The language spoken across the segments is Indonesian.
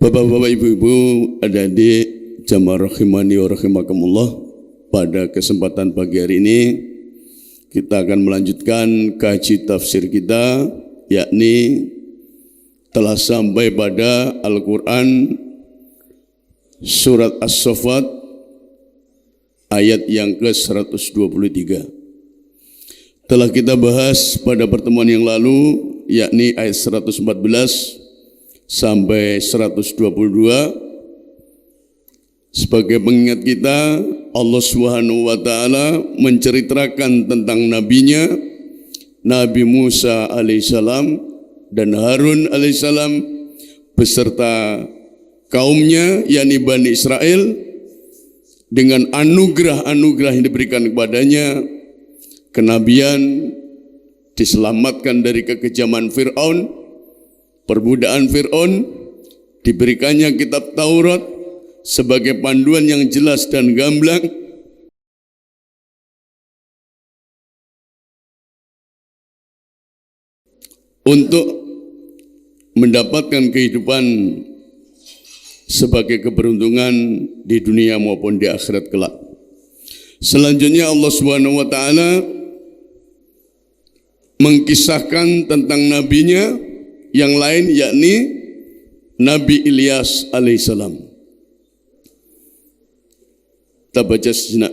Bapak-bapak, ibu-ibu, adik-adik, jamaah rahimani wa rahimakumullah. Pada kesempatan pagi hari ini kita akan melanjutkan kaji tafsir kita, yakni telah sampai pada Al-Quran surat As-Saffat ayat yang ke-123. Telah kita bahas pada pertemuan yang lalu, yakni ayat 114 sampai 122. Sebagai pengingat kita, Allah Subhanahu wa taala menceritakan tentang nabinya Nabi Musa alaihissalam dan Harun alaihissalam beserta kaumnya, yakni Bani Israel, dengan anugerah-anugerah yang diberikan kepadanya, kenabian, diselamatkan dari kekejaman Fir'aun, perbudakan Fir'aun, diberikannya kitab Taurat sebagai panduan yang jelas dan gamblang untuk mendapatkan kehidupan sebagai keberuntungan di dunia maupun di akhirat kelak. Selanjutnya Allah Subhanahu wa taala mengkisahkan tentang nabinya yang lain, yakni Nabi Ilyas alaihissalam. Kita baca sejenak.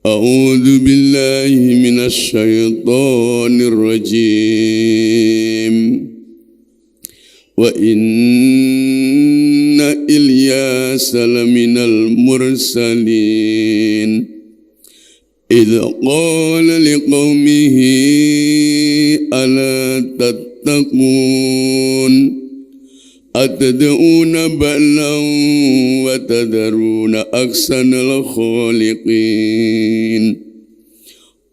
A'udzu billahi minasy syaithanir rajim. Wa inna Ilyasa laminal mursalin. Idh qala liqaumihi ala tattaqun atad'una ba'lan wa tadharuna ahsanal khaliqin.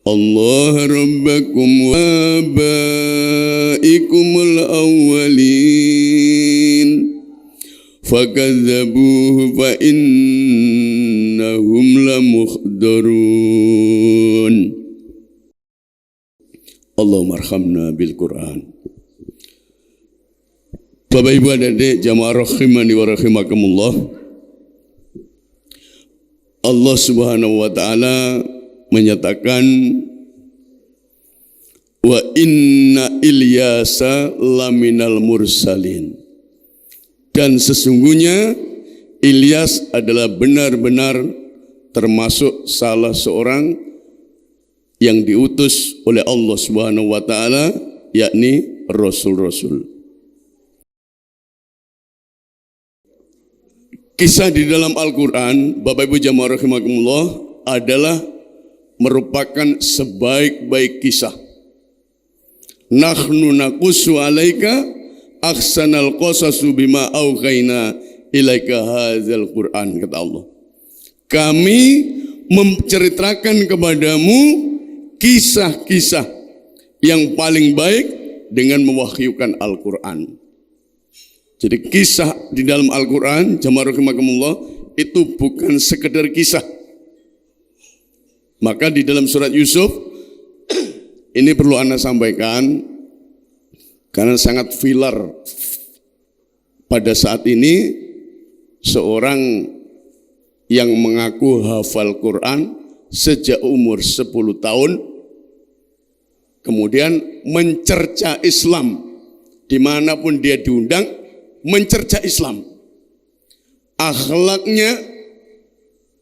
Allah rabbakum wa abaikumul awwalin fakadzabuhu fa innahum lamukhdarun. Allahumma arhamna bil Qur'an. Bapak ibu adik-adik jamaah rahimani wa rahimakumullah, Allah Subhanahu wa taala menyatakan wa inna Ilyasa laminal mursalin, dan sesungguhnya Ilyas adalah benar-benar termasuk salah seorang yang diutus oleh Allah Subhanahu wa taala, yakni rasul-rasul. Kisah di dalam Al-Quran, Bapak Ibu jamaah rahimakumullah, adalah merupakan sebaik-baik kisah. Nahnu naqussu alaika ahsanal qasasu bima aughayna ilaika hadzal Qur'an, kata Allah. Kami menceritakan kepadamu kisah-kisah yang paling baik dengan mewahyukan Al-Quran. Jadi kisah di dalam Al-Quran, jamaah rahimakumullah, itu bukan sekedar kisah. Maka di dalam surat Yusuf, ini perlu Anda sampaikan, karena sangat viral pada saat ini, seorang yang mengaku hafal Quran sejak umur 10 tahun, kemudian mencerca Islam, dimanapun dia diundang, mencerca Islam. Akhlaknya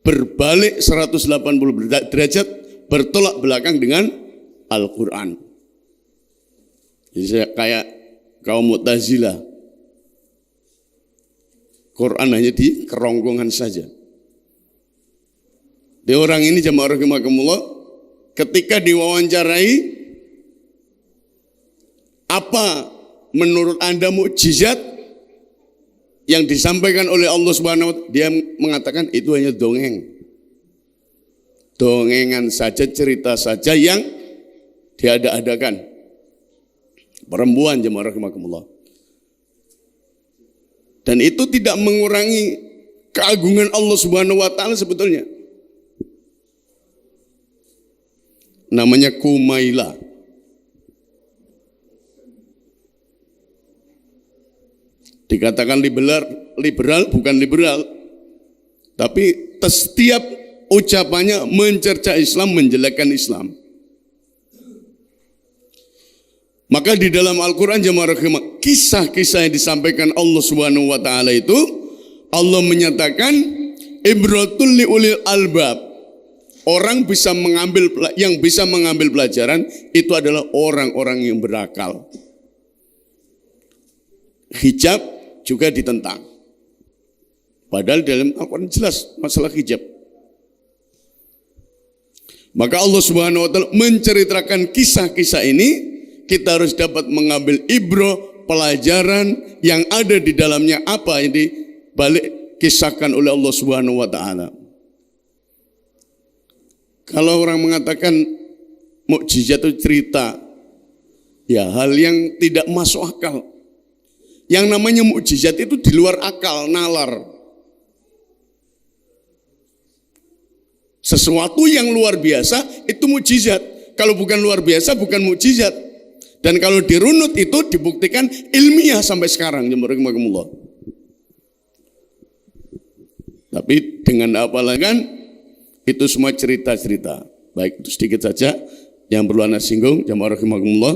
berbalik 180 derajat, bertolak belakang dengan Al-Quran. Jadi saya kayak kaum Mu'tazilah, Quran hanya di kerongkongan saja. Di orang ini jamaah rahimakumullah, ketika diwawancarai, apa menurut Anda mukjizat yang disampaikan oleh Allah Subhanahu wa taala? Dia mengatakan itu hanya dongeng. Dongengan saja, cerita saja yang diada-adakan. Perempuan jemaah rahimakumullah. Dan itu tidak mengurangi keagungan Allah Subhanahu wa taala sebetulnya. Namanya Kumaila. Dikatakan liberal bukan liberal, tapi setiap ucapannya mencerca Islam, menjelekkan Islam. Maka di dalam Al-Quran jemaah rahimah, kisah-kisah yang disampaikan Allah Subhanahu wa taala itu, Allah menyatakan ibratul li ulil albab. Orang yang bisa mengambil pelajaran itu adalah orang-orang yang berakal. Hijab juga ditentang. Padahal dalam Al-Quran jelas masalah hijab. Maka Allah Subhanahu wa taala menceritakan kisah-kisah ini, kita harus dapat mengambil ibroh, pelajaran yang ada di dalamnya, apa yang dibalik kisahkan oleh Allah Subhanahu wa taala. Kalau orang mengatakan mukjizat itu cerita, ya hal yang tidak masuk akal. Yang namanya mukjizat itu di luar akal, nalar. Sesuatu yang luar biasa itu mukjizat. Kalau bukan luar biasa bukan mukjizat. Dan kalau dirunut itu dibuktikan ilmiah sampai sekarang. Tapi dengan apa lagi kan? Itu semua cerita-cerita. Baik, itu sedikit saja yang perlu Anda singgung, jamaah rahimakumullah.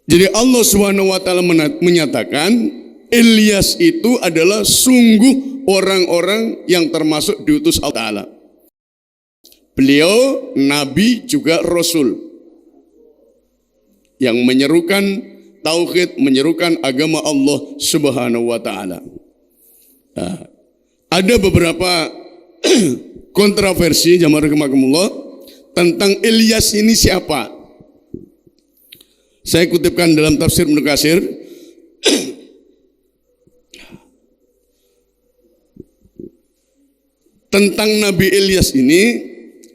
Jadi Allah Subhanahu wa taala menyatakan Ilyas itu adalah sungguh orang-orang yang termasuk diutus Allah Ta'ala. Beliau nabi juga rasul yang menyerukan tauhid, menyerukan agama Allah Subhanahu wa taala. Nah, ada beberapa kontroversi jamaah rahimakumullah tentang Ilyas ini siapa? Saya kutipkan dalam tafsir Ibnu Katsir. Tentang Nabi Ilyas ini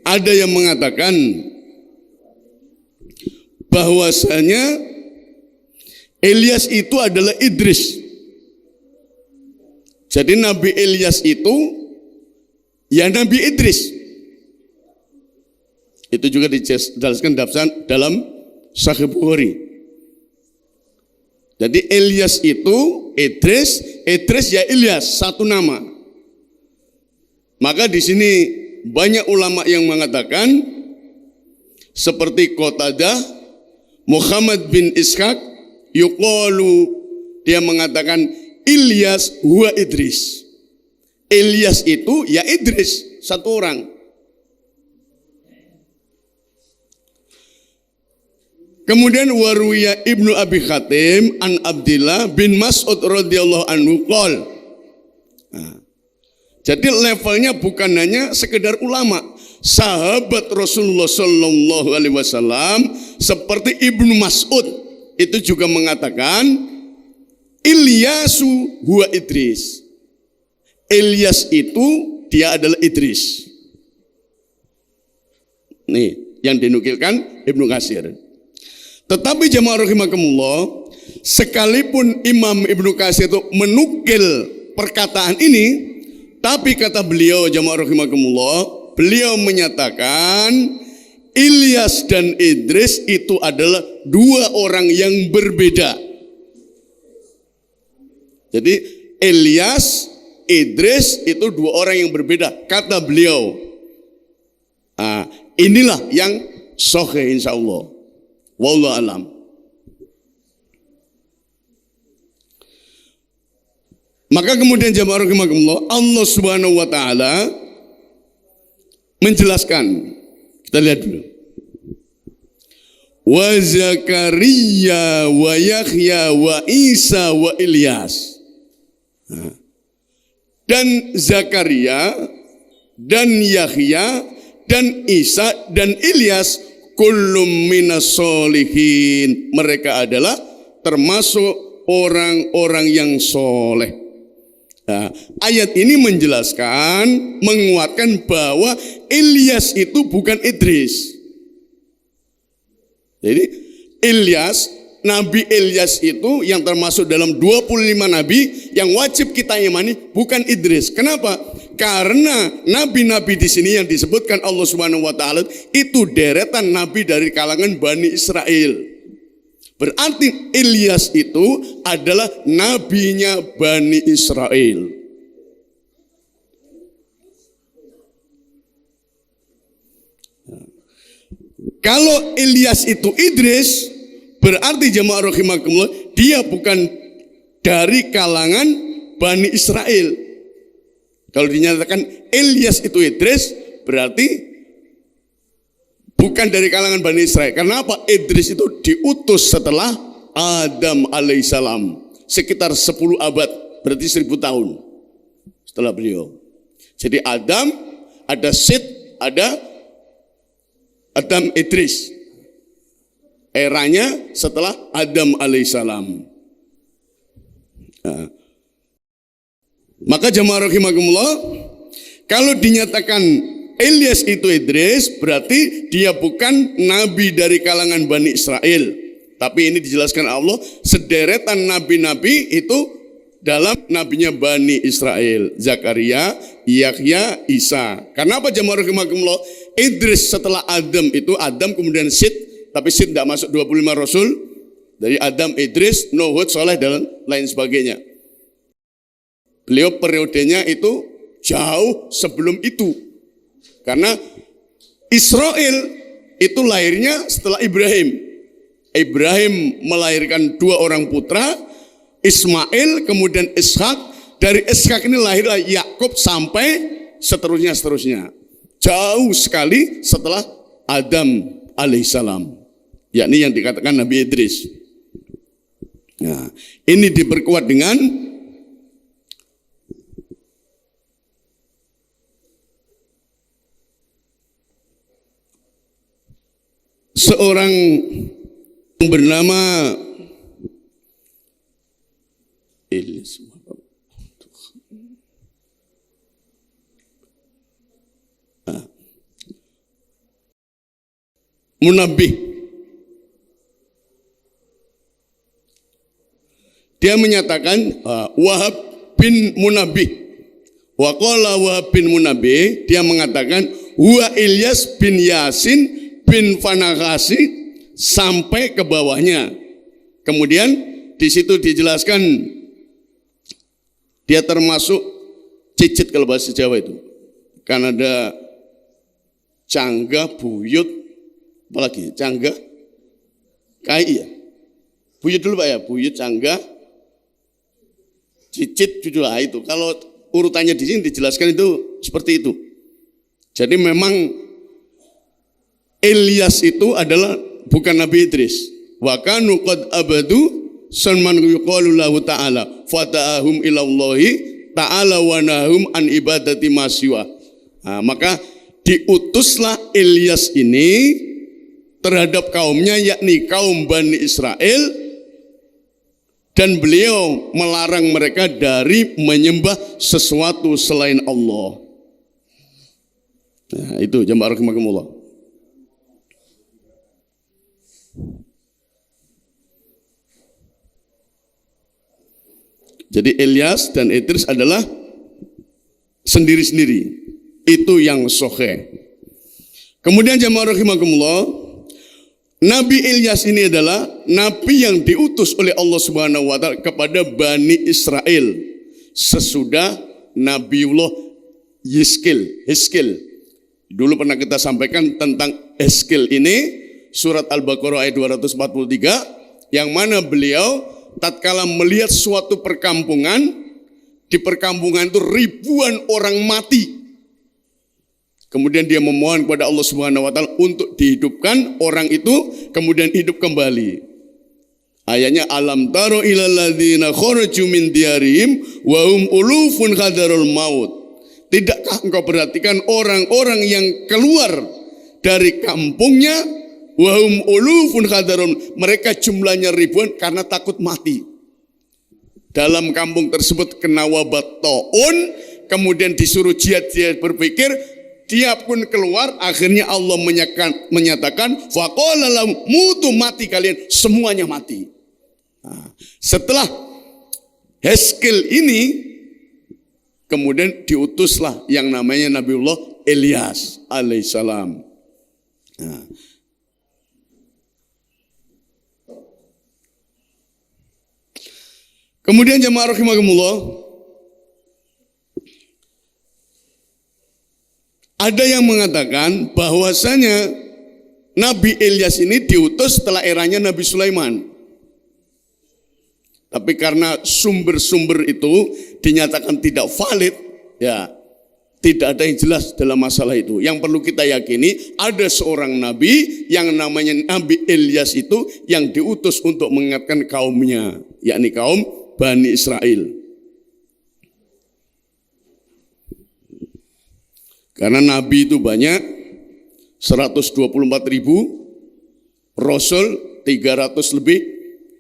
ada yang mengatakan bahwasanya Ilyas itu adalah Idris. Jadi Nabi Ilyas itu ya Nabi Idris. Itu juga dijelaskan dalam Sahih Bukhari. Jadi Ilyas itu Idris ya Ilyas, satu nama. Maka di sini banyak ulama yang mengatakan seperti Qatadah, Muhammad bin Ishaq, yuqalu, dia mengatakan Ilyas huwa Idris. Ilyas itu ya Idris, satu orang. Kemudian waruya Ibnu Abi Hatim an Abdillah bin Mas'ud radhiyallahu anhu qol. Nah, jadi levelnya bukan hanya sekedar ulama, sahabat Rasulullah sallallahu alaihi wasallam seperti Ibnu Mas'ud itu juga mengatakan Ilyasu huwa Idris. Ilyas itu dia adalah Idris. Nih yang dinukilkan Ibnu Katsir. Tetapi jamaah rahimakumullah, sekalipun Imam Ibnu Katsir itu menukil perkataan ini, tapi kata beliau jamaah rahimakumullah, beliau menyatakan Ilyas dan Idris itu adalah dua orang yang berbeda. Jadi Ilyas, Idris itu dua orang yang berbeda, kata beliau. Nah, inilah yang sahih insyaallah. Wallahu alam. Maka kemudian jamaah rahimakumullah, Allah Subhanahu wa taala menjelaskan. Kita lihat dulu. Wa Zakaria wa Yahya wa Isa wa Ilyas. Dan Zakaria dan Yahya dan Isa dan Ilyas kullum minas solihin, mereka adalah termasuk orang-orang yang soleh. Nah, ayat ini menjelaskan, menguatkan bahwa Ilyas itu bukan Idris. Jadi Ilyas, Nabi Ilyas itu yang termasuk dalam 25 nabi yang wajib kita imani, bukan Idris. Kenapa? Karena nabi-nabi di sini yang disebutkan Allah Subhanahu wa taala itu deretan nabi dari kalangan Bani Israel. Berarti Ilyas itu adalah nabinya Bani Israel. Kalau Ilyas itu Idris, berarti jemaah rahimakumullah, dia bukan dari kalangan Bani Israel. Kalau dinyatakan Ilyas itu Idris, berarti bukan dari kalangan Bani Israel. Karena apa? Idris itu diutus setelah Adam alaihissalam. Sekitar 10 abad, berarti 1000 tahun setelah beliau. Jadi Adam, ada Set, ada Adam Idris. Eranya setelah Adam alaihissalam. Nah, maka jemaah rahimakumullah, kalau dinyatakan Ilyas itu Idris, berarti dia bukan nabi dari kalangan Bani Israel. Tapi ini dijelaskan Allah, sederetan nabi-nabi itu dalam nabinya Bani Israel. Zakaria, Yahya, Isa. Karena apa jemaah rahimakumullah? Idris setelah Adam itu, Adam kemudian Sid, tapi Sid tidak masuk 25 Rasul. Dari Adam, Idris, Nuh, Hud, Saleh, dan lain sebagainya. Beliau periodenya itu jauh sebelum itu. Karena Israel itu lahirnya setelah Ibrahim. Ibrahim melahirkan 2 orang putra, Ismail kemudian Ishak. Dari Ishak ini lahirlah Yakub sampai seterusnya. Jauh sekali setelah Adam alaihissalam. Yakni yang dikatakan Nabi Idris. Nah, ini diperkuat dengan seorang yang bernama Munabbih. Dia menyatakan Wahab bin Munabbih. Wa qala Wahab bin Munabbih, dia mengatakan huwa Ilyas bin Yasin bin Fanakasi sampai ke bawahnya. Kemudian di situ dijelaskan dia termasuk cicit kalau bahasa Jawa itu. Kan ada Cangga, Buyut, apalagi Cangga, Kai ya. Buyut dulu Pak ya, Buyut, Cangga, cicit, cucu lah itu. Kalau urutannya di sini dijelaskan itu seperti itu. Jadi memang Ilyas itu adalah bukan Nabi Idris. Wa kanu qad abadu sanman yuqalu lahu ta'ala fata'ahum ilallahi ta'ala wa nahum an ibadati masyiwa. Nah, maka diutuslah Ilyas ini terhadap kaumnya, yakni kaum Bani Israel, dan beliau melarang mereka dari menyembah sesuatu selain Allah. Nah, itu jemaah rahimakumullah. Jadi Ilyas dan Idris adalah sendiri-sendiri. Itu yang sahih. Kemudian jemaah rahimakumullah, Nabi Ilyas ini adalah nabi yang diutus oleh Allah Subhanahu wa taala kepada Bani Israel sesudah Nabiullah Hizkil. Dulu pernah kita sampaikan tentang Hizkil ini, surat Al-Baqarah ayat 243, yang mana beliau tatkala melihat suatu perkampungan, di perkampungan itu ribuan orang mati. Kemudian dia memohon kepada Allah Subhanahu wa taala untuk dihidupkan orang itu, kemudian hidup kembali. Ayatnya alam taro ilal ladzina kharaju min diyarihim wa hum ulufun hadarul maut. Tidakkah engkau perhatikan orang-orang yang keluar dari kampungnya, wa hum ulufun hadarul, mereka jumlahnya ribuan karena takut mati. Dalam kampung tersebut kena wabah taun, kemudian disuruh jihad berpikir, dia pun keluar, akhirnya Allah menyatakan faqala lahum mutu, mati kalian, semuanya mati. Nah, setelah Hizkil ini kemudian diutuslah yang namanya Nabiullah Ilyas alaihissalam. Nah, Kemudian jemaah rahimakumullah, ada yang mengatakan bahwasanya Nabi Ilyas ini diutus setelah eranya Nabi Sulaiman. Tapi karena sumber-sumber itu dinyatakan tidak valid, ya tidak ada yang jelas dalam masalah itu. Yang perlu kita yakini, ada seorang nabi yang namanya Nabi Ilyas itu yang diutus untuk mengingatkan kaumnya, yakni kaum Bani Israel. Karena nabi itu banyak, 124.000, rasul 300 lebih,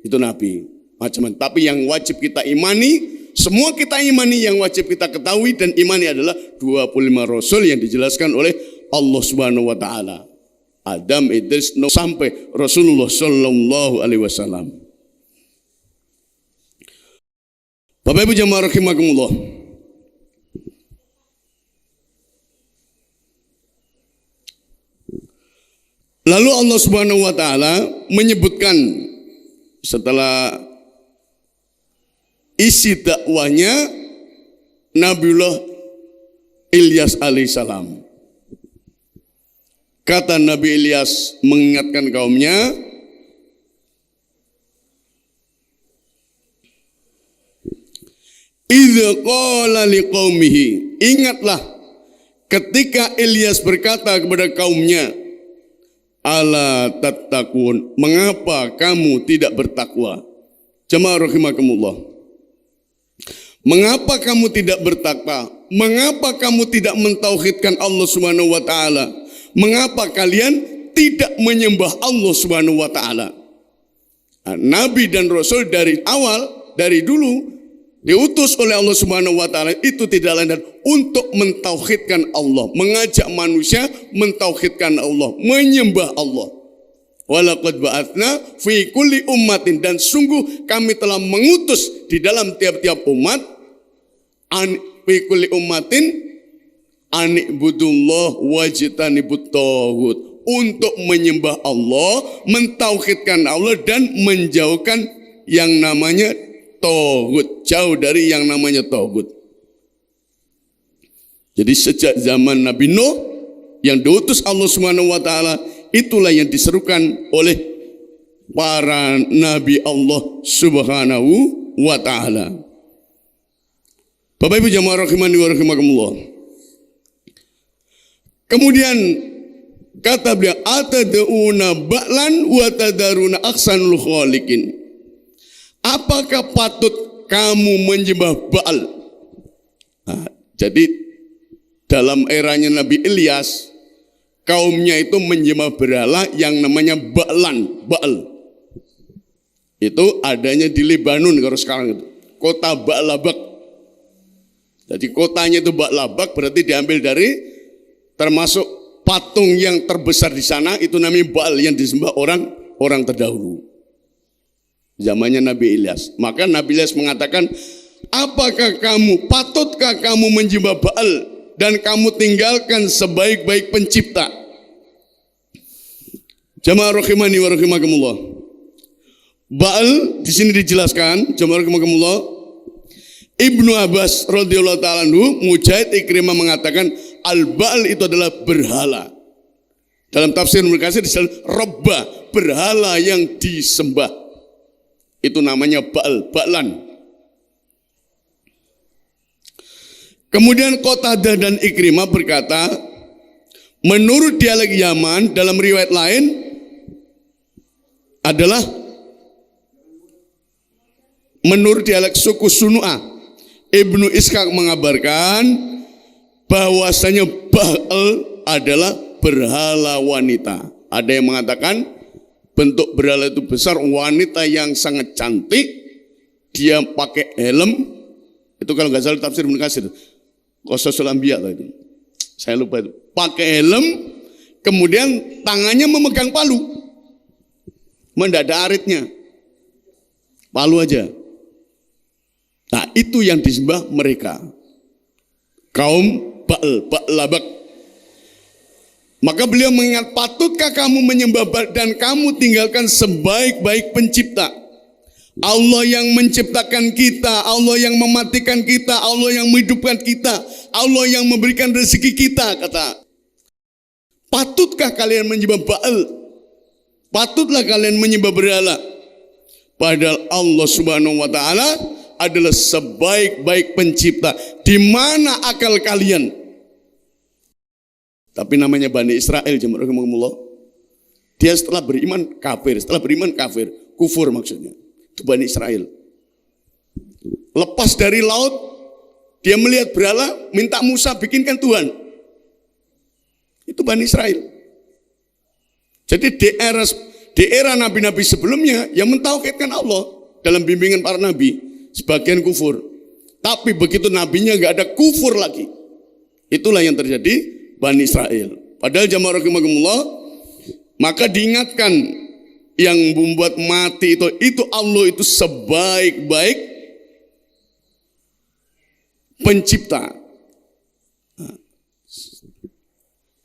itu nabi. Macam-macam. Tapi yang wajib kita imani, semua kita imani, yang wajib kita ketahui dan imani adalah 25 rasul yang dijelaskan oleh Allah Subhanahu wa taala. Adam, Idris, Nuh sampai Rasulullah sallallahu alaihi wasallam. Bapak Ibu jemaah rahimakumullah. Lalu Allah Subhanahu wa taala menyebutkan setelah isi dakwanya Nabiullah Ilyas alaihissalam. Kata Nabi Ilyas mengingatkan kaumnya, idza qala liqaumihi, ingatlah ketika Ilyas berkata kepada kaumnya, ala tattaqun, mengapa kamu tidak bertakwa? Jemaah rahimakumullah, mengapa kamu tidak bertakwa? Mengapa kamu tidak mentauhidkan Allah Subhanahu wa taala? Mengapa kalian tidak menyembah Allah Subhanahu wa taala? Nah, Nabi dan Rasul dari awal, dari dulu diutus oleh Allah Subhanahu wa taala itu tidak lain dan untuk mentauhidkan Allah, mengajak manusia mentauhidkan Allah, menyembah Allah. Walaqad ba'atsna fi kulli ummatin, dan sungguh kami telah mengutus di dalam tiap-tiap umat fi kulli ummatin anibudullah wajtanibut taghut, untuk menyembah Allah, mentauhidkan Allah dan menjauhkan yang namanya taghut, jauh dari yang namanya taghut. Jadi sejak zaman Nabi Nuh yang diutus Allah Subhanahu wa taala, itulah yang diserukan oleh para nabi Allah Subhanahu wa taala. Bapak Ibu jamaah rahimani wa rahimakumullah. Kemudian kata beliau, atad'una ba'lan wa tadaruna ahsanul khaliqin. Apakah patut kamu menyembah Baal? Nah, jadi dalam eranya Nabi Ilyas, kaumnya itu menyembah berhala yang namanya Baal. Itu adanya di Lebanon kalau sekarang itu. Kota Ba'labak. Jadi kotanya itu Ba'labak, berarti diambil dari termasuk patung yang terbesar di sana, itu namanya Baal yang disembah orang terdahulu. Zamannya Nabi Ilyas. Maka Nabi Ilyas mengatakan, apakah patutkah kamu menyembah Baal dan kamu tinggalkan sebaik-baik pencipta? Jamaah rahimani wa rahimakumullah. Baal di sini dijelaskan, jamaah rahimakumullah. Ibnu Abbas radhiyallahu taala anhu, Mujahid, Ikrimah mengatakan al-Baal itu adalah berhala. Dalam tafsir Al-Qasir disebut Rabba, berhala yang disembah. Itu namanya Ba'lan. Kemudian Qatadah dan Ikrimah berkata, menurut dialek Yaman dalam riwayat lain adalah menurut dialek suku Sunu'ah. Ibnu Ishaq mengabarkan bahwasanya Baal adalah berhala wanita. Ada yang mengatakan bentuk berhala itu besar, wanita yang sangat cantik, dia pakai helm. Itu kalau nggak salah tafsir Ibnu Katsir, Qasasul Anbiya itu. Saya lupa itu. Pakai helm, kemudian tangannya memegang palu. Mendadak aritnya. Palu aja. Nah, itu yang disembah mereka. Kaum Ba'labak. Maka beliau mengingat, patutkah kamu menyembah dan kamu tinggalkan sebaik-baik pencipta? Allah yang menciptakan kita, Allah yang mematikan kita, Allah yang menghidupkan kita, Allah yang memberikan rezeki kita, kata. Patutkah kalian menyembah Baal? Patutlah kalian menyembah berhala. Padahal Allah Subhanahu wa taala adalah sebaik-baik pencipta. Di mana akal kalian? Tapi namanya Bani Israel, jemaah rahimahumullah. Dia setelah beriman kafir, kufur maksudnya. Itu Bani Israel. Lepas dari laut, dia melihat berhala, minta Musa bikinkan Tuhan. Itu Bani Israel. Jadi di era nabi-nabi sebelumnya yang mentauhidkan Allah dalam bimbingan para nabi, sebagian kufur. Tapi begitu nabinya nggak ada, kufur lagi. Itulah yang terjadi Bani Israel. Padahal jamaah rahimakumullah, maka diingatkan yang membuat mati itu Allah itu sebaik-baik pencipta.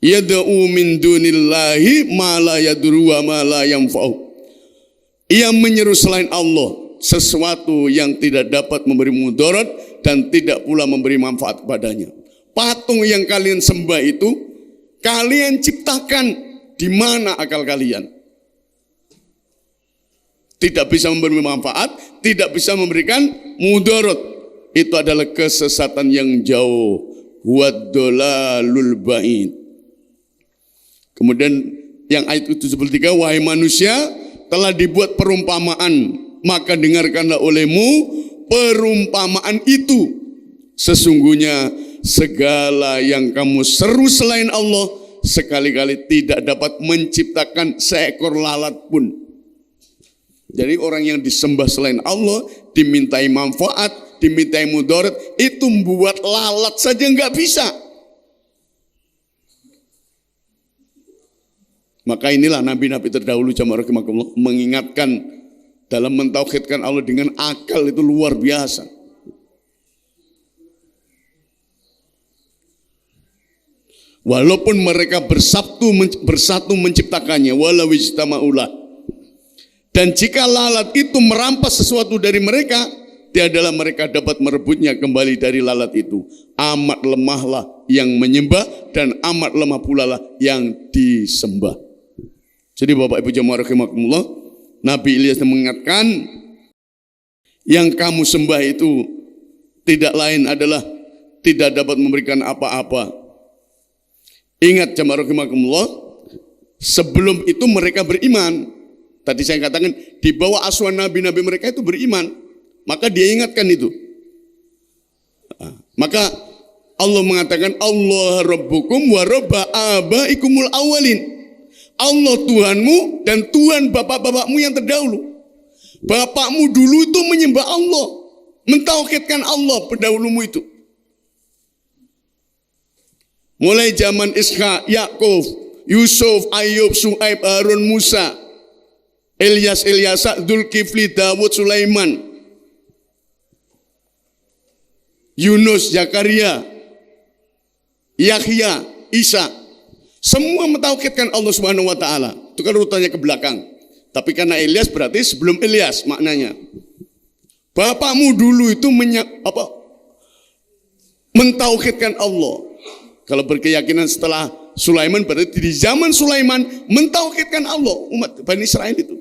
Yad'u min dunillahi ma la yadurru wa ma la yanfa'u. Ia menyeru selain Allah sesuatu yang tidak dapat memberi mudarat dan tidak pula memberi manfaat kepadanya. Patung yang kalian sembah itu kalian ciptakan, di mana akal kalian? Tidak bisa memberi manfaat, tidak bisa memberikan mudarat. Itu adalah kesesatan yang jauh. Waddalalul ba'id. Kemudian yang ayat 73, wahai manusia, telah dibuat perumpamaan, maka dengarkanlah olehmu perumpamaan itu. Sesungguhnya segala yang kamu seru selain Allah sekali-kali tidak dapat menciptakan seekor lalat pun. Jadi orang yang disembah selain Allah, dimintai manfaat, dimintai mudarat, itu membuat lalat saja nggak bisa. Maka inilah nabi-nabi terdahulu jamaah rahimakumullah mengingatkan dalam mentauhidkan Allah dengan akal itu luar biasa. Walaupun mereka bersatu menciptakannya, walau ijtama'ulah. Dan jika lalat itu merampas sesuatu dari mereka, tiadalah mereka dapat merebutnya kembali dari lalat itu. Amat lemahlah yang menyembah dan amat lemah pula lah yang disembah. Jadi Bapak Ibu jemaah rahimakumullah, Nabi Ilyas mengingatkan yang kamu sembah itu tidak lain adalah tidak dapat memberikan apa-apa. Ingat jemaah rahimakumullah, sebelum itu mereka beriman. Tadi saya katakan di bawah asuhan nabi-nabi mereka itu beriman. Maka dia ingatkan itu. Maka Allah mengatakan Allah Rabbukum wa Rabba abaikumul awalin. Allah Tuhanmu dan Tuhan bapak-bapakmu yang terdahulu. Bapakmu dulu itu menyembah Allah, mentauhidkan Allah pendahulumu itu. Mulai zaman Ishak, Yakub, Yusuf, Ayub, Su'aib, Harun, Musa, Ilyas, Ilyasa, Dzulkifli, Dawud, Sulaiman, Yunus, Zakaria, Yahya, Isa. Semua mentauhidkan Allah Subhanahu wa taala. Itu kan urutannya ke belakang. Tapi karena Ilyas berarti sebelum Ilyas maknanya. Bapakmu dulu itu mentauhidkan Allah. Kalau berkeyakinan setelah Sulaiman berarti di zaman Sulaiman mentauhidkan Allah, umat Bani Israel itu.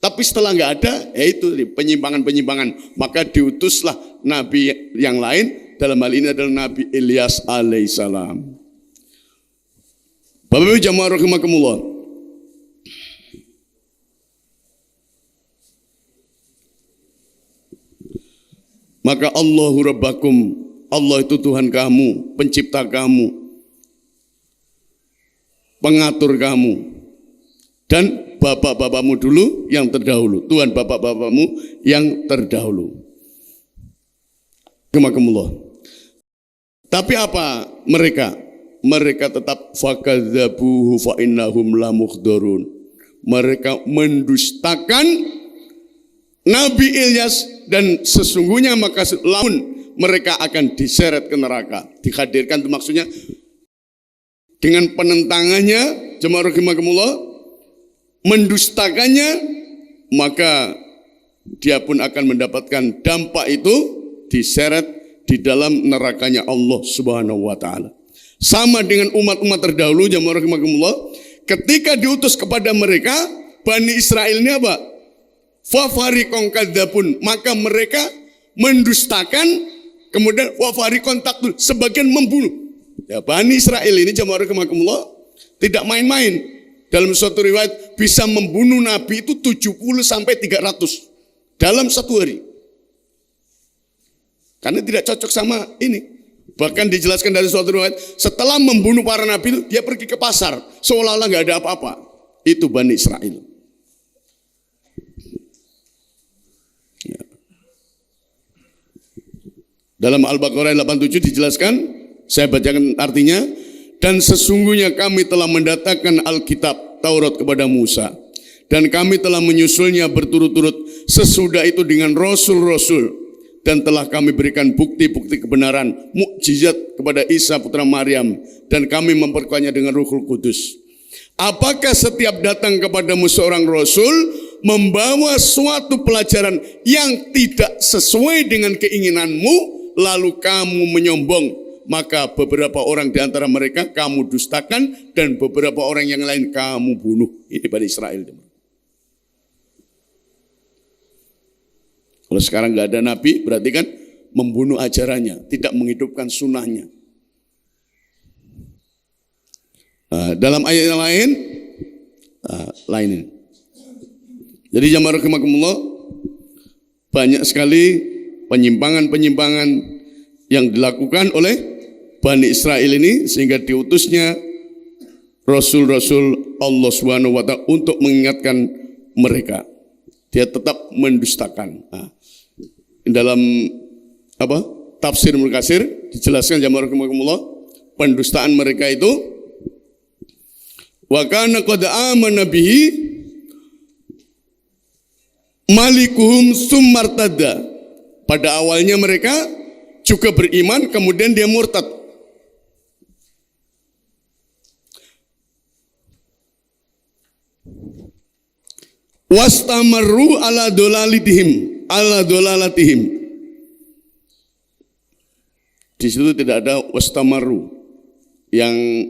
Tapi setelah nggak ada, ya itu penyimpangan-penyimpangan. Maka diutuslah nabi yang lain, dalam hal ini adalah Nabi Ilyas alaihissalam. Bapak Ibu jamaah rahimakumullah. Maka Allahu Rabbakum, Allah itu Tuhan kamu, pencipta kamu, pengatur kamu, dan bapak-bapakmu dulu yang terdahulu, Tuhan bapak-bapakmu yang terdahulu. Rahimakumullah. Tapi apa mereka? Mereka tetap fakadzabuhu fa innahum la mukhdarun. Mereka mendustakan Nabi Ilyas dan sesungguhnya maka lamun mereka akan diseret ke neraka. Dihadirkan itu maksudnya dengan penentangannya, jemaah rahimakumullah, mendustakannya, maka dia pun akan mendapatkan dampak itu, diseret di dalam nerakanya Allah Subhanahu wa taala. Sama dengan umat-umat terdahulu, jamaah rahimakumullah, ketika diutus kepada mereka, Bani Israel ini apa? Fa fariqon kadzabun, maka mereka mendustakan, kemudian wa fariqon taqtul, sebagian membunuh. Ya, Bani Israel ini jamaah rahimakumullah tidak main-main. Dalam suatu riwayat bisa membunuh Nabi itu 70 sampai 300 dalam satu hari. Karena tidak cocok sama ini. Bahkan dijelaskan dari suatu riwayat, setelah membunuh para nabi itu, dia pergi ke pasar seolah-olah nggak ada apa-apa. Itu Bani Israel. Ya. Dalam Al-Baqarah 87 dijelaskan, saya bacakan artinya, dan sesungguhnya kami telah mendatangkan Alkitab Taurat kepada Musa, dan kami telah menyusulnya berturut-turut sesudah itu dengan rasul-rasul, dan telah kami berikan bukti-bukti kebenaran, mukjizat kepada Isa putra Maryam, dan kami memperkuatnya dengan Ruhul Kudus. Apakah setiap datang kepadamu seorang rasul membawa suatu pelajaran yang tidak sesuai dengan keinginanmu, lalu kamu menyombong, maka beberapa orang di antara mereka kamu dustakan, dan beberapa orang yang lain kamu bunuh. Ini Bani Israel. Kalau sekarang nggak ada nabi, berarti kan membunuh ajarannya, tidak menghidupkan sunnahnya. Dalam ayat yang lain, lain. Jadi jamaah rahimakumullah, banyak sekali penyimpangan-penyimpangan yang dilakukan oleh Bani Israel ini, sehingga diutusnya Rasul-Rasul Allah Subhanahu wa ta'ala untuk mengingatkan mereka. Dia tetap mendustakan. Dalam tafsir Ibnu Katsir dijelaskan jamaah rahimakumullah, pendustaan mereka itu wa kana qad amana bihi malikuhum summartada. Pada awalnya mereka juga beriman, kemudian dia murtad. Wastamarru ala dolalatihim. Di situ tidak ada wastamarru. Yang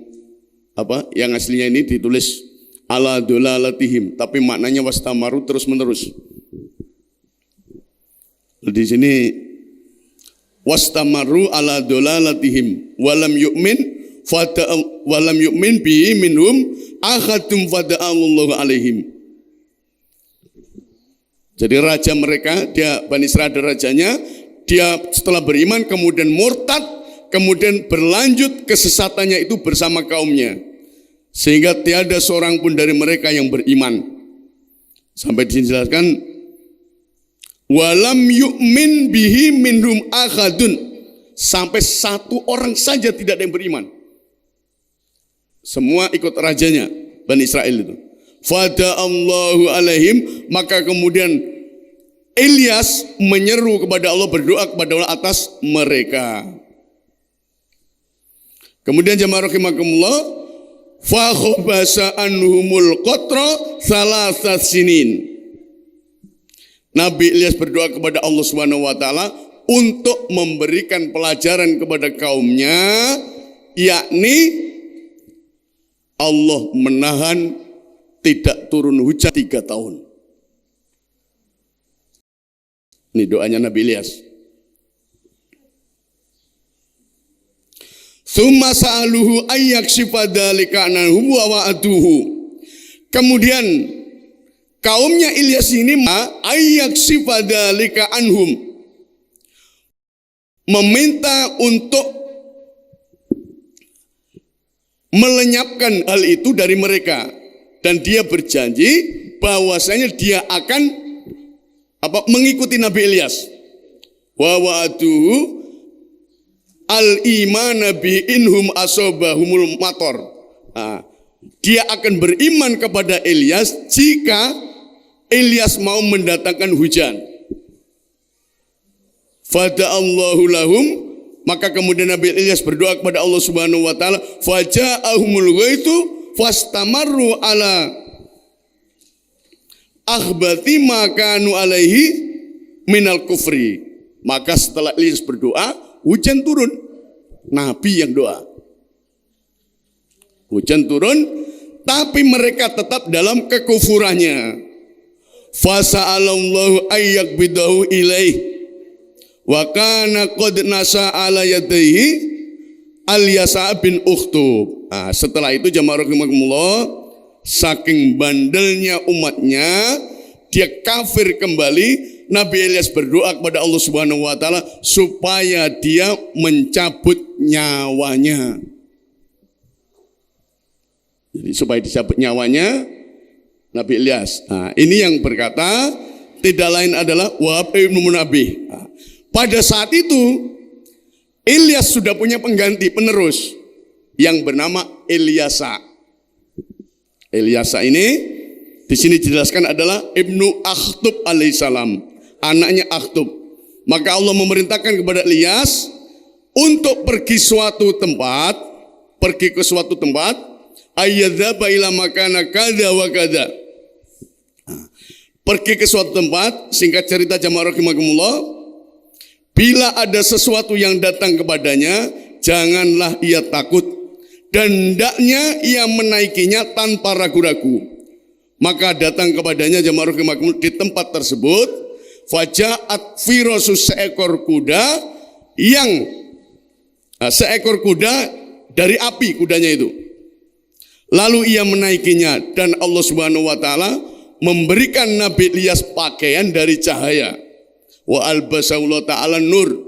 aslinya ini ditulis ala dolalatihim, tapi maknanya wastamarru terus menerus. Di sini wastamarru ala dolalatihim walam yu'min bihi minhum akhadum fada'allahu alaihim. Jadi raja mereka, dia Bani Israel ada rajanya, dia setelah beriman kemudian murtad, kemudian berlanjut kesesatannya itu bersama kaumnya, sehingga tiada seorang pun dari mereka yang beriman. Sampai dijelaskan walam yu'min bihi minhum akhadun, sampai satu orang saja tidak ada yang beriman. Semua ikut rajanya Bani Israel itu. Fada'allahu alaihim, maka kemudian Ilyas menyeru kepada Allah, berdoa kepada Allah atas mereka. Kemudian jamaah rahimakumullah, fa khabasa anhumul qatra salasat sinin. Nabi Ilyas berdoa kepada Allah Subhanahu wa taala untuk memberikan pelajaran kepada kaumnya, yakni Allah menahan tidak turun hujan 3 tahun. Ini doanya Nabi Ilyas. Tsumma sa'aluhu ayyakshifa dzalika anhum wa wa'aduhu. Kemudian kaumnya Ilyas ini ayyakshifa dzalika anhum, meminta untuk melenyapkan hal itu dari mereka. Dan dia berjanji bahwasanya dia akan mengikuti Nabi Ilyas. Wa wa'aduhu al-imana bi inhum asobahumul mator. Dia akan beriman kepada Ilyas jika Ilyas mau mendatangkan hujan. Fada'allahu lahum, maka kemudian Nabi Ilyas berdoa kepada Allah Subhanahu wa taala, faja'ahumul ghaitu fastamarru ala akhbati ma kanu alaihi minal kufri. Maka setelah Ilyas berdoa, hujan turun. Nabi yang doa. Hujan turun, tapi mereka tetap dalam kekufurannya. Fasa'alallahu ayyakbidahu ilaih. Wa kana qad nasa ala yadayhi Al-Yasa bin Ukhtub. Nah, setelah itu jamaah rahimakumullah, saking bandelnya umatnya, dia kafir kembali. Nabi Ilyas berdoa kepada Allah Subhanahu wa taala supaya dia mencabut nyawanya. Jadi supaya dicabut nyawanya Nabi Ilyas. Nah, ini yang berkata tidak lain adalah Wahab ibn Munabbih. Nah, pada saat itu Ilyas sudah punya pengganti penerus yang bernama Ilyasa. Ilyasa ini di sini dijelaskan adalah Ibnu Akhtub alaihissalam, anaknya Akhtub. Maka Allah memerintahkan kepada Ilyas untuk pergi ke suatu tempat, ayyadzaba ila makana kada wa kada. Pergi ke suatu tempat, singkat cerita jamaah rahimakumullah, bila ada sesuatu yang datang kepadanya, janganlah ia takut dan hendaknya ia menaikinya tanpa ragu-ragu. Maka datang kepadanya jamaah rahimakumullah di tempat tersebut, faja'at firasus seekor kuda seekor kuda dari api kudanya itu. Lalu ia menaikinya dan Allah Subhanahu wa taala memberikan Nabi Ilyas pakaian dari cahaya. Wa albasaullah ta'ala nur.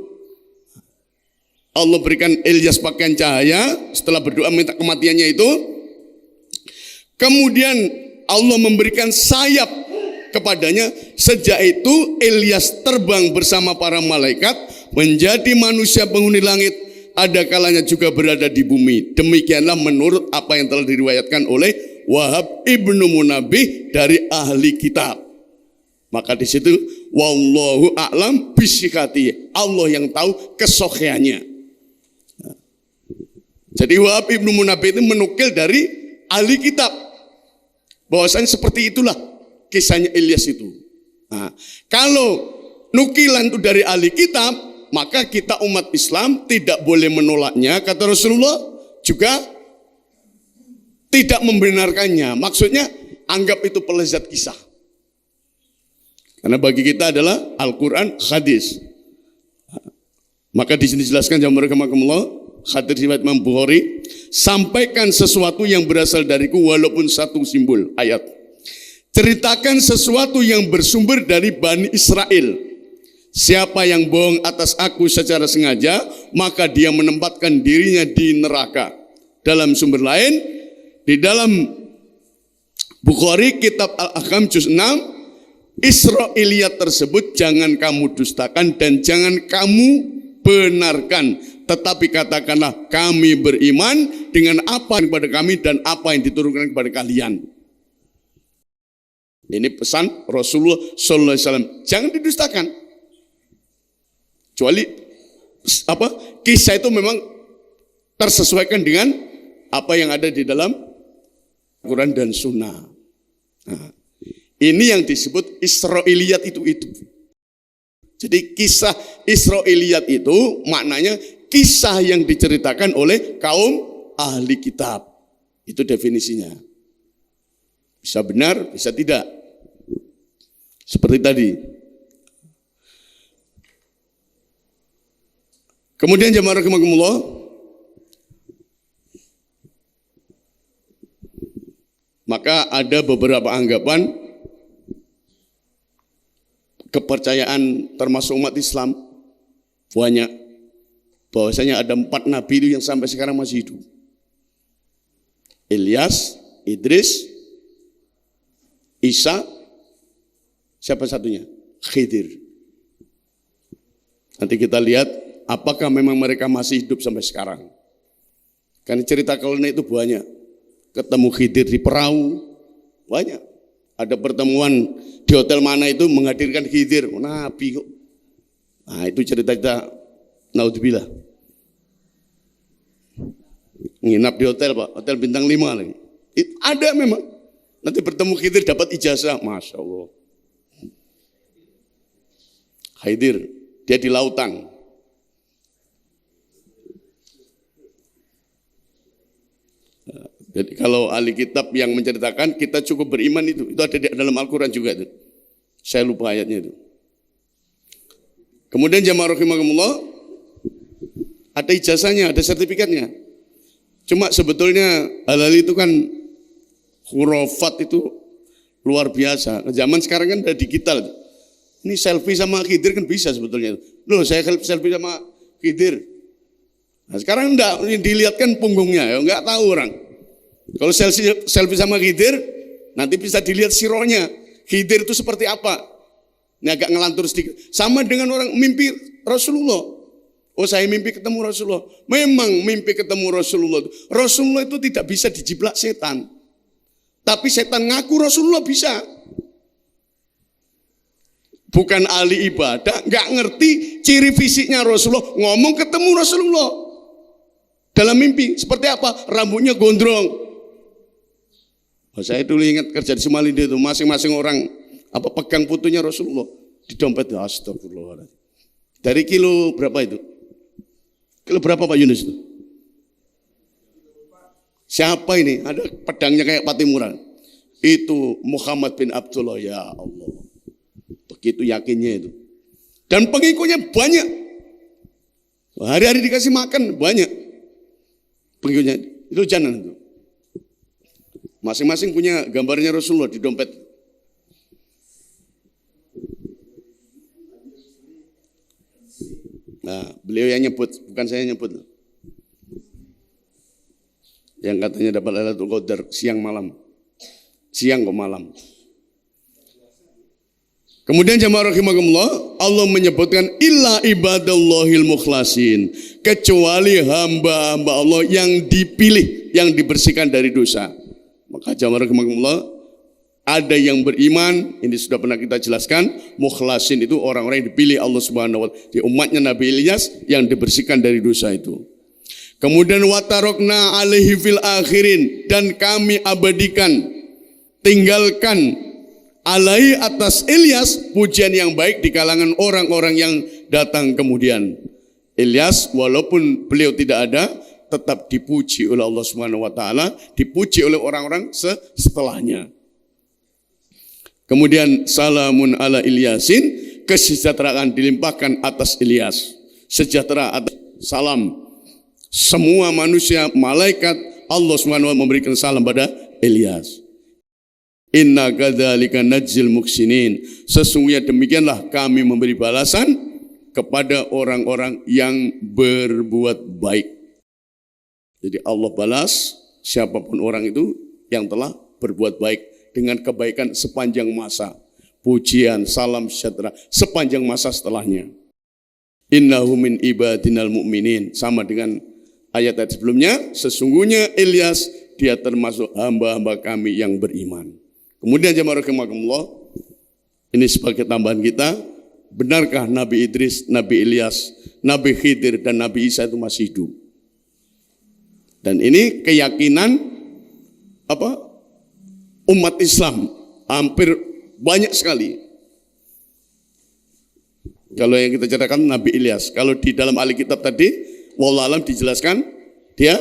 Allah berikan Ilyas pakaian cahaya setelah berdoa minta kematiannya itu. Kemudian Allah memberikan sayap kepadanya. Sejak itu Ilyas terbang bersama para malaikat menjadi manusia penghuni langit. Ada kalanya juga berada di bumi. Demikianlah menurut apa yang telah diriwayatkan oleh Wahab ibnu Munabbih dari ahli kitab. Maka di situ wallahu a'lam bisyikati. Allah yang tahu kesokeannya. Jadi Wahab ibnu Munabbih itu menukil dari ahli kitab. Bahwasanya seperti itulah kisahnya Ilyas itu. Nah, kalau nukilan itu dari ahli kitab, maka kita umat Islam tidak boleh menolaknya, kata Rasulullah, juga tidak membenarkannya. Maksudnya anggap itu pelezat kisah. Karena bagi kita adalah Al-Quran, hadis. Maka di sini dijelaskan jamaah rahimakumullah, hadis riwayat Imam Bukhari, sampaikan sesuatu yang berasal dariku walaupun satu simbol ayat. Ceritakan sesuatu yang bersumber dari Bani Israel. Siapa yang bohong atas aku secara sengaja, maka dia menempatkan dirinya di neraka. Dalam sumber lain, di dalam Bukhari kitab Al-Ahkam juz 6, Israiliyat tersebut jangan kamu dustakan dan jangan kamu benarkan, tetapi katakanlah kami beriman dengan apa yang kepada kami dan apa yang diturunkan kepada kalian. Ini pesan Rasulullah sallallahu alaihi wasallam, jangan didustakan. Kecuali kisah itu memang tersesuaikan dengan apa yang ada di dalam Quran dan Sunnah. Nah, ini yang disebut Israiliyat itu. Jadi kisah Israiliyat itu maknanya kisah yang diceritakan oleh kaum ahli kitab. Itu definisinya. Bisa benar, bisa tidak. Seperti tadi. Kemudian jamaah rahimakumullah, maka ada beberapa anggapan kepercayaan termasuk umat Islam banyak, bahwasanya ada 4 nabi itu yang sampai sekarang masih hidup. Ilyas, Idris, Isa, siapa satunya? Khidir. Nanti kita lihat apakah memang mereka masih hidup sampai sekarang. Karena cerita klinik itu banyak. Ketemu Khidir di perahu, banyak. Ada pertemuan di hotel mana itu menghadirkan Khidir, Nabi kok. Nah itu cerita-cerita naudzubillah. Nginap di hotel Pak, hotel bintang 5 lagi. Itu ada memang. Nanti bertemu Khidir dapat ijazah, Masya Allah. Khidir, dia di lautan. Jadi kalau ahli kitab yang menceritakan, kita cukup beriman itu ada di dalam Al-Quran juga itu. Saya lupa ayatnya itu. Kemudian jamaah rahimakumullah, ada ijazahnya, ada sertifikatnya. Cuma sebetulnya hal-hal itu kan khurafat itu luar biasa. Zaman sekarang kan ada digital. Ini selfie sama Khidir kan bisa sebetulnya. Loh, saya selfie sama Khidir. Nah, sekarang enggak dilihatkan punggungnya, ya enggak tahu orang. Kalau selfie sama Khidir, nanti bisa dilihat sirohnya. Khidir itu seperti apa? Ini agak ngelantur sedikit. Sama dengan orang mimpi Rasulullah. Oh, saya mimpi ketemu Rasulullah. Memang mimpi ketemu Rasulullah. Rasulullah itu tidak bisa dijiplak setan. Tapi setan ngaku Rasulullah bisa. Bukan ahli ibadah, nggak ngerti ciri fisiknya Rasulullah. Ngomong ketemu Rasulullah. Dalam mimpi, seperti apa? Rambutnya gondrong. Oh, saya dulu ingat kerja di Samarinda itu, masing-masing orang pegang fotonya Rasulullah di dompet. Astagfirullah. Dari kilo berapa itu? Kilo berapa Pak Yunus itu? Siapa ini? Ada pedangnya kayak Patimura. Itu Muhammad bin Abdullah, ya Allah. Begitu yakinnya itu. Dan pengikutnya banyak. Hari-hari dikasih makan banyak. Pengikutnya itu jangan itu. Masing-masing punya gambarnya Rasulullah di dompet. Nah, beliau yang nyebut, bukan saya nyebut. Yang katanya dapat Lailatul Qadar siang malam. Siang kok malam. Kemudian jamaah rahimakumullah, Allah menyebutkan illa ibadallahil mukhlasin, kecuali hamba-hamba Allah yang dipilih, yang dibersihkan dari dosa. Maka jamaah rahimakumullah, ada yang beriman, ini sudah pernah kita jelaskan, mukhlasin itu orang-orang yang dipilih Allah Subhanahu wa taala, di umatnya Nabi Ilyas yang dibersihkan dari dosa itu. Kemudian watarokna alaihi fil akhirin, dan kami abadikan, tinggalkan alaihi atas Ilyas pujian yang baik di kalangan orang-orang yang datang kemudian. Ilyas walaupun beliau tidak ada, tetap dipuji oleh Allah Subhanahu wa taala, dipuji oleh orang-orang setelahnya. Kemudian salamun ala Ilyasin, kesejahteraan dilimpahkan atas Ilyas. Sejahtera atas salam. Semua manusia, malaikat, Allah Subhanahu wa taala memberikan salam pada Ilyas. Inna kadzalika najzil muhsinin. Sesungguhnya demikianlah kami memberi balasan kepada orang-orang yang berbuat baik. Jadi Allah balas siapapun orang itu yang telah berbuat baik dengan kebaikan sepanjang masa. Pujian, salam, sejahtera sepanjang masa setelahnya. Innahu min ibadinal mu'minin. Sama dengan ayat-ayat sebelumnya, sesungguhnya Ilyas dia termasuk hamba-hamba kami yang beriman. Kemudian jamaah rahimakumullah, ini sebagai tambahan kita, benarkah Nabi Idris, Nabi Ilyas, Nabi Khidir dan Nabi Isa itu masih hidup? Dan ini keyakinan umat Islam hampir banyak sekali. Kalau yang kita ceritakan Nabi Ilyas, kalau di dalam ahli kitab tadi, wallahu alam dijelaskan dia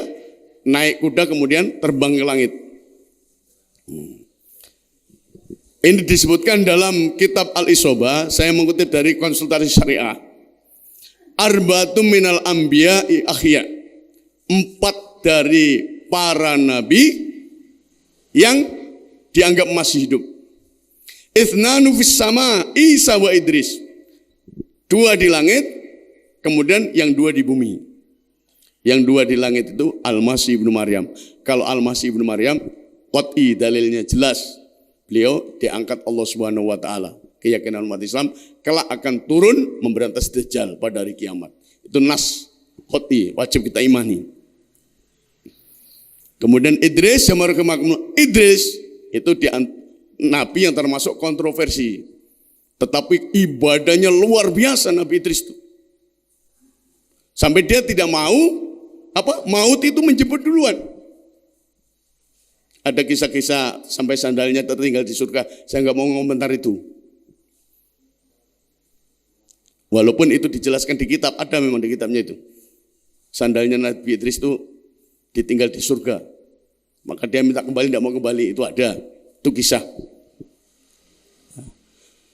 naik kuda kemudian terbang ke langit. Ini disebutkan dalam kitab Al-Isobah, saya mengutip dari konsultasi syariah. Arba'atum minal anbiya'i ahya. 4 dari para nabi yang dianggap masih hidup. Ithnanu fis sama, Isa wa Idris. 2 di langit, kemudian yang 2 di bumi. Yang 2 di langit itu Al-Masih ibnu Maryam. Kalau Al-Masih ibnu Maryam, qat'i dalilnya jelas. Beliau diangkat Allah Subhanahu wa taala. Keyakinan umat Islam kelak akan turun memberantas Dajjal pada hari kiamat. Itu nas qat'i, wajib kita imani. Kemudian Idris, Idris itu nabi yang termasuk kontroversi. Tetapi ibadahnya luar biasa Nabi Idris itu. Sampai dia tidak mau, maut itu menjemput duluan. Ada kisah-kisah sampai sandalnya tertinggal di surga. Saya nggak mau komentar itu. Walaupun itu dijelaskan di kitab, ada memang di kitabnya itu. Sandalnya Nabi Idris itu ditinggal di surga. Maka dia minta kembali, tidak mau kembali. Itu ada. Itu kisah.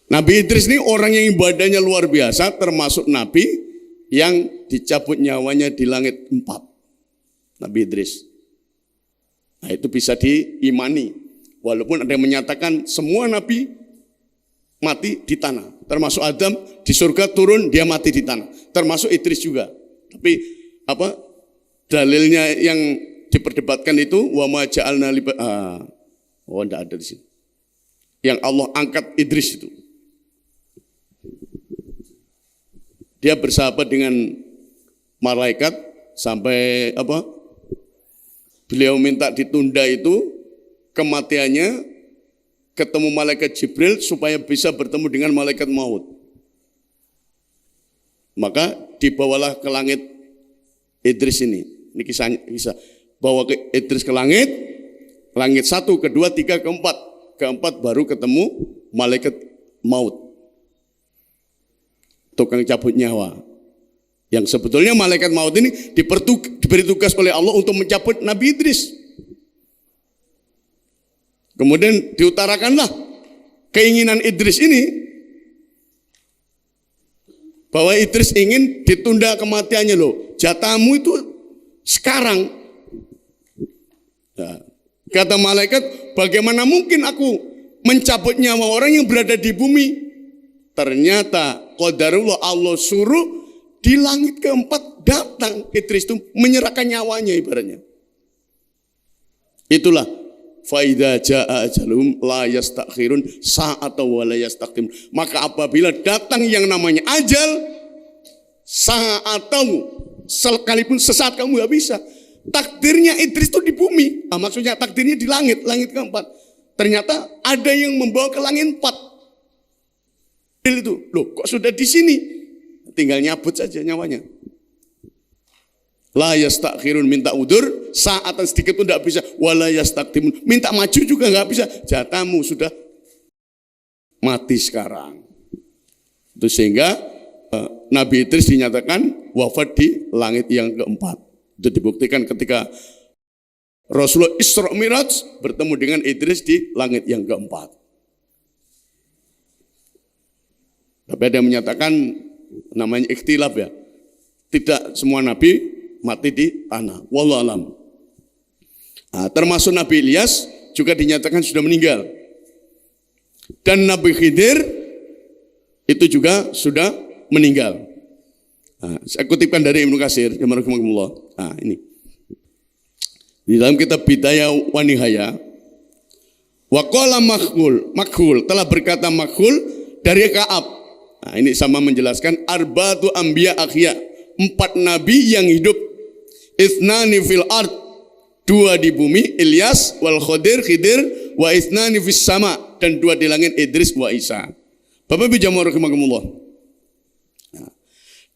Nabi Idris ini orang yang ibadahnya luar biasa, termasuk Nabi yang dicabut nyawanya di langit 4. Nabi Idris. Nah itu bisa diimani. Walaupun ada yang menyatakan semua Nabi mati di tanah. Termasuk Adam di surga turun, dia mati di tanah. Termasuk Idris juga. Tapi dalilnya yang diperdebatkan itu wa ma ja'alna enggak ada di sini. Yang Allah angkat Idris itu. Dia bersahabat dengan malaikat sampai beliau minta ditunda itu kematiannya, ketemu malaikat Jibril supaya bisa bertemu dengan malaikat maut. Maka dibawalah ke langit Idris ini. Ini kisah. Bawa ke Idris ke langit 1, kedua, 3, keempat. Keempat baru ketemu malaikat maut. Tukang cabut nyawa. Yang sebetulnya malaikat maut ini diberi tugas oleh Allah untuk mencabut Nabi Idris. Kemudian diutarakanlah keinginan Idris ini, bahwa Idris ingin ditunda kematiannya loh. Jatahmu itu sekarang. Nah, kata malaikat, bagaimana mungkin aku mencabut nyawa orang yang berada di bumi? Ternyata qadarullah, Allah suruh di langit keempat datang Idris itu menyerahkan nyawanya ibaratnya. Itulah faida jaa ajaluhum la yastakhirun sa'ata wa la yastaqdim. Maka apabila datang yang namanya ajal, sa'atau, sekalipun sesaat kamu gak bisa. Takdirnya Idris itu di bumi. Maksudnya takdirnya di langit keempat. Ternyata ada yang membawa ke langit 4. Itu, loh kok sudah di sini? Tinggal nyabut saja nyawanya. La yastakhirun, minta udur saatan sedikit pun tidak bisa. Wala yastaqdimun, minta maju juga nggak bisa. Jatahmu sudah mati sekarang. Itu sehingga Nabi Idris dinyatakan wafat di langit yang keempat. Itu dibuktikan ketika Rasulullah Isra Miraj bertemu dengan Idris di langit yang keempat. Tapi ada yang menyatakan namanya ikhtilaf ya. Tidak semua Nabi mati di tanah. Wallahu alam. Termasuk Nabi Ilyas juga dinyatakan sudah meninggal. Dan Nabi Khidir itu juga sudah meninggal. Saya kutipkan dari Ibnu Katsir, ini. Di dalam kitab Bidayah wa Nihayah, wa qala Makhul telah berkata Makhul dari Ka'ab. Ini sama menjelaskan arba'atu anbiya akhya, 4 nabi yang hidup. Ithnani fil ard, 2 di bumi, Ilyas wal Khidir wa ithnani fis sama, dan 2 di langit, Idris wa Isa. Bapak Ibu jamaah rahimakumullah.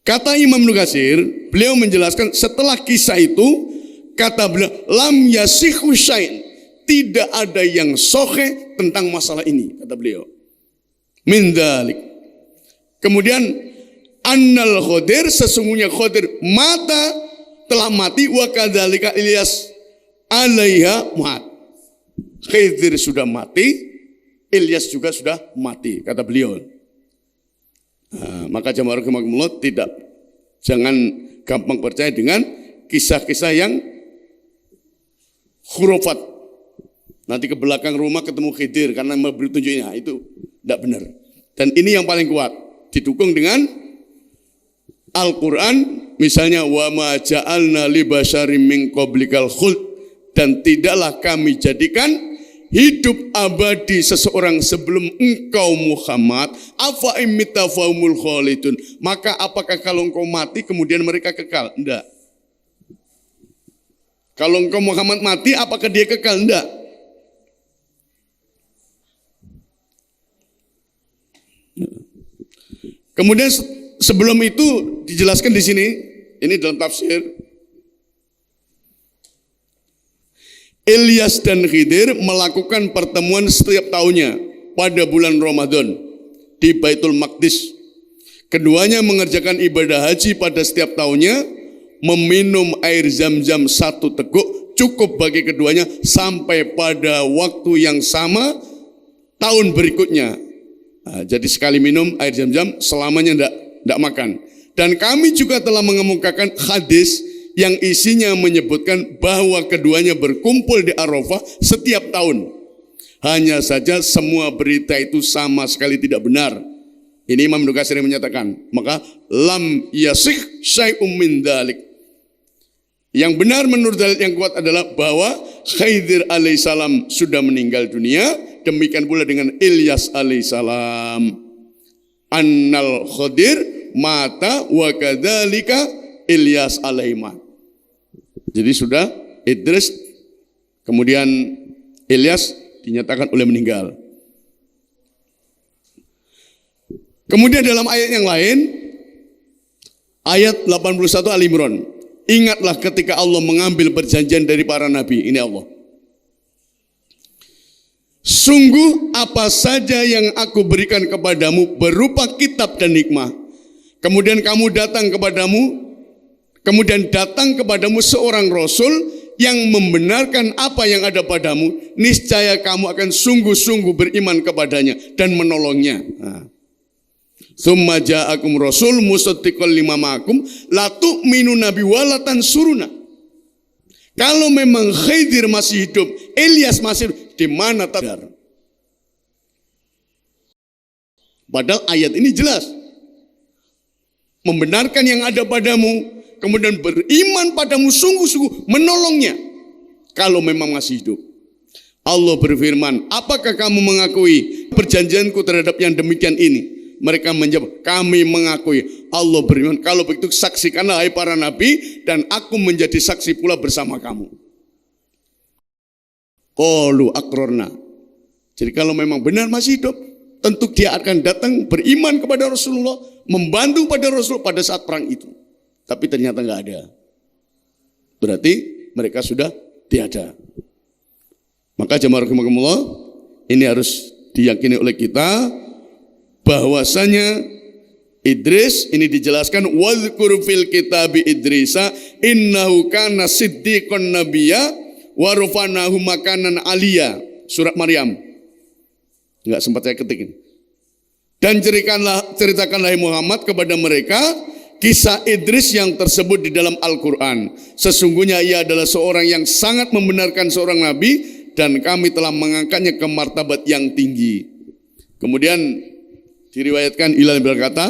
Kata Imam Ibnu Katsir, beliau menjelaskan setelah kisah itu, kata beliau, lam yasihu syai'in, tidak ada yang sahih tentang masalah ini, kata beliau. Min dzalik. Kemudian annal Khidir, sesungguhnya Khidir telah mati, wa kadzalika Ilyas alaiha mat. Khidir sudah mati, Ilyas juga sudah mati, kata beliau. Maka jamaah rahimakumullah, jangan gampang percaya dengan kisah-kisah yang khurafat. Nanti ke belakang rumah ketemu Khidir karena memberi tunjuknya, itu tidak benar. Dan ini yang paling kuat, didukung dengan Al-Quran, misalnya wa ma ja'alna li basyarim min qablikal khuld, dan tidaklah kami jadikan hidup abadi seseorang sebelum engkau Muhammad, afa imita faumul khalidun, maka apakah kalau engkau mati kemudian mereka kekal? Enggak. Kalau engkau Muhammad mati apakah dia kekal? Enggak. Kemudian sebelum itu dijelaskan di sini, ini dalam tafsir, Ilyas dan Khidir melakukan pertemuan setiap tahunnya pada bulan Ramadan di Baitul Maqdis. Keduanya mengerjakan ibadah haji pada setiap tahunnya, meminum air zam-zam 1 teguk cukup bagi keduanya sampai pada waktu yang sama tahun berikutnya. Nah, jadi sekali minum air zam-zam selamanya tidak makan. Dan kami juga telah mengemukakan hadis yang isinya menyebutkan bahwa keduanya berkumpul di Arafah setiap tahun. Hanya saja semua berita itu sama sekali tidak benar. Ini Imam Ibnu Katsir menyatakan, maka lam yasih syai'um min dzalik. Yang benar menurut dalil yang kuat adalah bahwa Khidir alaihissalam sudah meninggal dunia, demikian pula dengan Ilyas alaihissalam. Annal Khidir mata wa kadzalika Ilyas alaihissalam. Jadi sudah Idris, kemudian Ilyas dinyatakan oleh meninggal. Kemudian dalam ayat yang lain, ayat 81 Al-Imran, ingatlah ketika Allah mengambil perjanjian dari para nabi. Ini Allah. Sungguh apa saja yang aku berikan kepadamu berupa kitab dan hikmah. Kemudian datang kepadamu seorang rasul yang membenarkan apa yang ada padamu, niscaya kamu akan sungguh-sungguh beriman kepadanya dan menolongnya. Tsumma ja'akum rasul musaddiqan lima ma'akum la tu'minuna bi wa la tansuruna. Kalau memang Khidir masih hidup, Ilyas masih hidup, di mana tadar? Padahal ayat ini jelas membenarkan yang ada padamu, kemudian beriman padamu sungguh-sungguh menolongnya kalau memang masih hidup. Allah berfirman, apakah kamu mengakui perjanjianku terhadap yang demikian ini? Mereka menjawab, kami mengakui. Allah berfirman, kalau begitu saksikanlah hai para nabi, dan aku menjadi saksi pula bersama kamu. Qalu aqrarna. Jadi kalau memang benar masih hidup, tentu dia akan datang beriman kepada Rasulullah, membantu pada Rasul pada saat perang itu. Tapi ternyata nggak ada. Berarti mereka sudah tiada. Maka jamaah rahimakumullah, ini harus diyakini oleh kita bahwasanya Idris ini dijelaskan wadhkur fil kitabi Idrisa innahu kana siddiqon nabiyya wa rafa'nahu makanan aliyya. Surat Maryam. Enggak sempat saya ketik ini. Dan ceritakanlah Muhammad kepada mereka kisah Idris yang tersebut di dalam Al-Quran. Sesungguhnya ia adalah seorang yang sangat membenarkan seorang nabi, dan kami telah mengangkatnya ke martabat yang tinggi. Kemudian diriwayatkan Hilal berkata,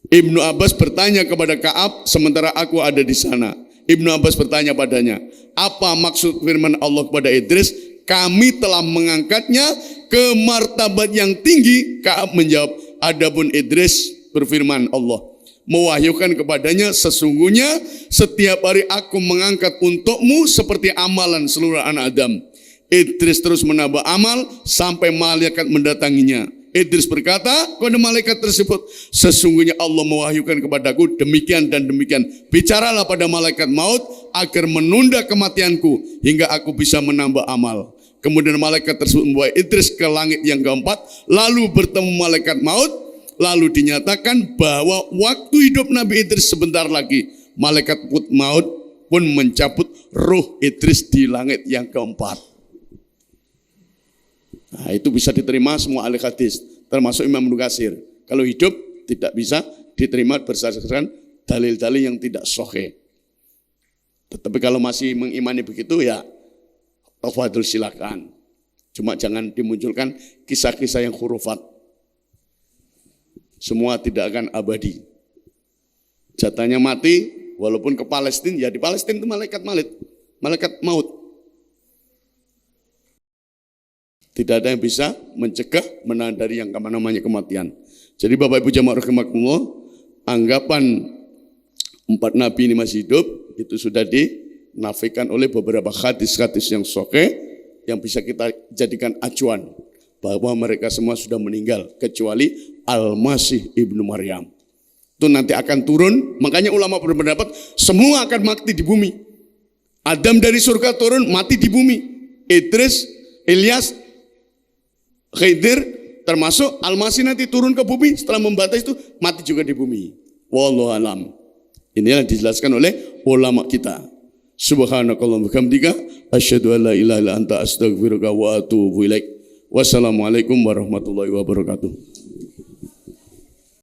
Ibnu Abbas bertanya kepada Ka'ab sementara aku ada di sana. Ibnu Abbas bertanya padanya, apa maksud firman Allah kepada Idris? Kami telah mengangkatnya ke martabat yang tinggi. Ka'ab menjawab, adapun Idris, berfirman Allah, mewahyukan kepadanya, sesungguhnya setiap hari aku mengangkat untukmu seperti amalan seluruh anak Adam. Idris terus menambah amal sampai malaikat mendatanginya. Idris berkata kepada malaikat tersebut, sesungguhnya Allah mewahyukan kepadaku demikian dan demikian. Bicaralah pada malaikat maut agar menunda kematianku hingga aku bisa menambah amal. Kemudian malaikat tersebut membawa Idris ke langit yang keempat, lalu bertemu malaikat maut, lalu dinyatakan bahwa waktu hidup Nabi Idris sebentar lagi. Malaikat maut pun mencabut ruh Idris di langit yang keempat. Nah, itu bisa diterima semua ahli hadis, termasuk Imam Ibnu Katsir. Kalau hidup tidak bisa diterima berdasarkan dalil-dalil yang tidak sahih. Tetapi kalau masih mengimani begitu, ya tafadhol silakan. Cuma jangan dimunculkan kisah-kisah yang khurafat. Semua tidak akan abadi. Jatahnya mati, walaupun ke Palestina, ya di Palestina itu malaikat maut. Tidak ada yang bisa mencegah, menahan dari yang namanya kematian. Jadi Bapak Ibu jamaah rahimakumullah, anggapan 4 nabi ini masih hidup, itu sudah dinafikan oleh beberapa hadis-hadis yang sahih, yang bisa kita jadikan acuan, bahwa mereka semua sudah meninggal, kecuali Al-Masih Ibnu Maryam. Itu nanti akan turun, makanya ulama berpendapat, semua akan mati di bumi. Adam dari surga turun, mati di bumi. Idris, Ilyas, Khidir, Termasuk Al-Masih nanti turun ke bumi, setelah membantah itu mati juga di bumi. Wallahu alam. Ini yang dijelaskan oleh ulama kita. Subhanakallahumma bihamdika asyhadu an la ilaha illa anta astaghfiruka wa atubu ilaik. Wassalamualaikum warahmatullahi wabarakatuh.